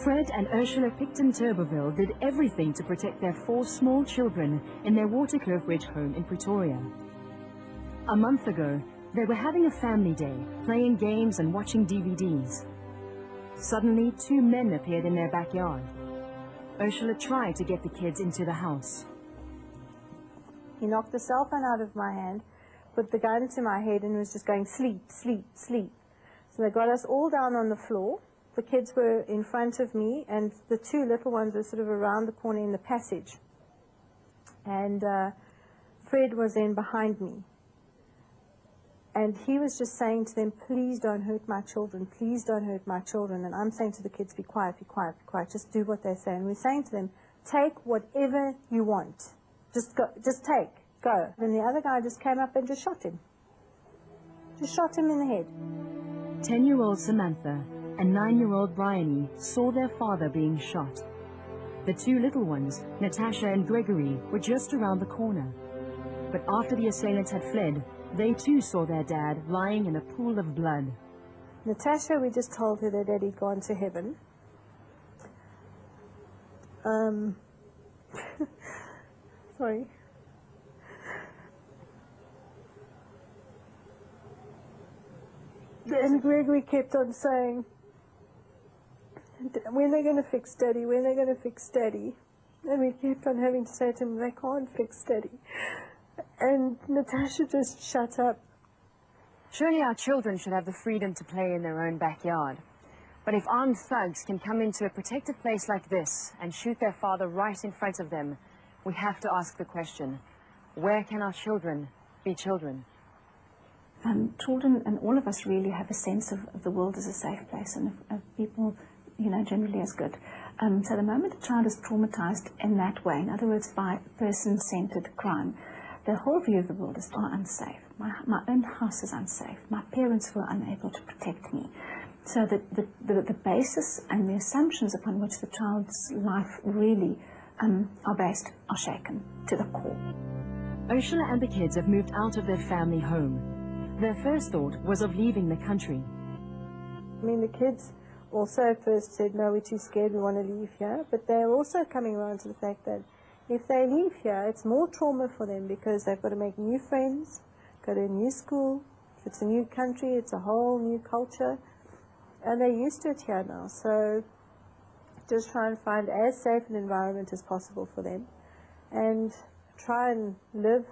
Fred and Ursula Picton-Turbeville did everything to protect their 4 small children in their Waterkloof Ridge home in Pretoria. A month ago, they were having a family day, playing games and watching DVDs. Suddenly, 2 men appeared in their backyard. Ursula tried to get the kids into the house. He knocked the cell phone out of my hand, put the gun to my head, and was just going, sleep, sleep, sleep. So they got us all down on the floor. The kids were in front of me, and the 2 little ones were sort of around the corner in the passage. And Fred was then behind me. And he was just saying to them, please don't hurt my children, please don't hurt my children. And I'm saying to the kids, be quiet, be quiet, be quiet, just do what they say. And we're saying to them, take whatever you want. Just go, just take, go. And the other guy just came up and just shot him. Just shot him in the head. 10-year-old Samantha and 9-year-old Bryony saw their father being shot. The 2 little ones, Natasha and Gregory, were just around the corner. But after the assailants had fled, they too saw their dad lying in a pool of blood. Natasha, we just told her that daddy'd gone to heaven. Sorry. And Gregory kept on saying, when they're going to fix Daddy, when they're going to fix Daddy. And we kept on having to say to him, they can't fix Daddy. And Natasha just shut up. Surely our children should have the freedom to play in their own backyard. But if armed thugs can come into a protected place like this and shoot their father right in front of them, we have to ask the question, where can our children be children? Children and all of us really have a sense of the world as a safe place and of people, you know, generally as good. So the moment a child is traumatized in that way, in other words, by person-centered crime, the whole view of the world is unsafe. My own house is unsafe. My parents were unable to protect me. So the basis and the assumptions upon which the child's life really are based are shaken to the core. Ursula and the kids have moved out of their family home. Their first thought was of leaving the country. I mean, the kids also at first said, no, we're too scared, we want to leave here. But they're also coming around to the fact that if they leave here, it's more trauma for them because they've got to make new friends, go to a new school. If it's a new country, it's a whole new culture. And they're used to it here now. So just try and find as safe an environment as possible for them and try and live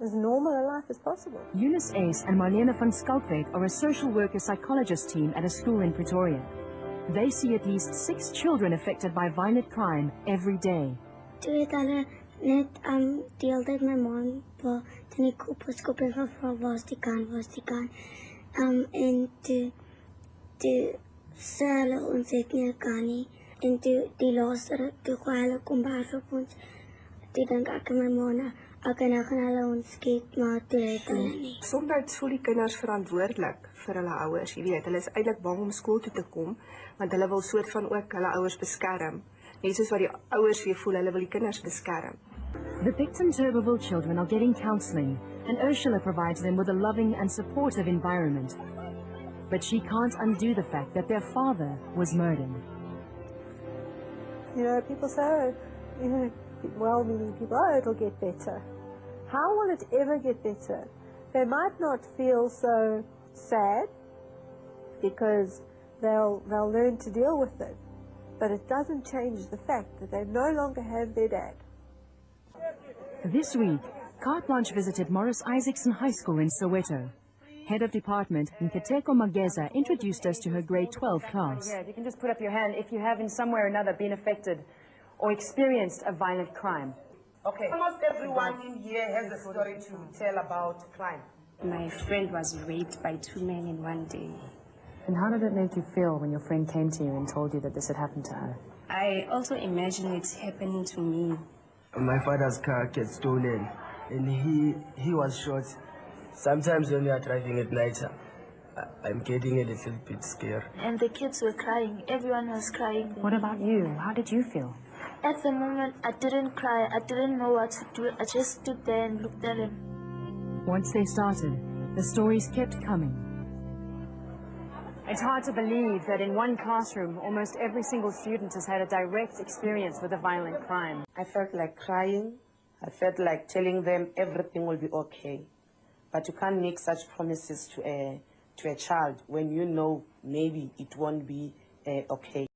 as normal a life as possible. Eunice Ace and Marlene van Skalkwyk are a social worker psychologist team at a school in Pretoria. They see at least 6 children affected by violent crime every day. Toe het hulle net die hele tyd my man in die kop geskop en gevra waar's die kan. En toe sê hulle ons het nie kan nie. En toe die laaste toe gooi hulle kombers op ons. Toe dink ek en my man, ek en gaan hulle ons skiet, maar toe het hulle nie. Soms voel die kinders verantwoordelik vir hulle ouers, jy weet. Hulle is eintlik bang om skool toe te kom, want hulle wil soort van ook hulle ouers beskerm. Net soos wat die ouers weer voel, hulle wil die kinders beskerm. The Picton-Turbeville children are getting counseling, and Ursula provides them with a loving and supportive environment. But she can't undo the fact that their father was murdered. You know, people say, oh, you know, well-meaning people, oh, it'll get better. How will it ever get better? They might not feel so sad because they'll learn to deal with it. But it doesn't change the fact that they no longer have their dad. This week, Carte Blanche visited Morris Isaacson High School in Soweto. Head of department, Nkateko Mageza, introduced us to her grade 12 class. Yeah, you can just put up your hand if you have in some way or another been affected or experienced a violent crime. Okay, almost everyone in here has a story to tell about crime. My friend was raped by 2 men in one day. And how did it make you feel when your friend came to you and told you that this had happened to her? I also imagine it's happening to me. My father's car gets stolen and he was shot. Sometimes when we are driving at night, I'm getting a little bit scared. And the kids were crying. Everyone was crying. What about you? How did you feel? At the moment, I didn't cry. I didn't know what to do. I just stood there and looked at him. Once they started, the stories kept coming. It's hard to believe that in one classroom, almost every single student has had a direct experience with a violent crime. I felt like crying. I felt like telling them everything will be okay. But you can't make such promises to a child when you know maybe it won't be okay.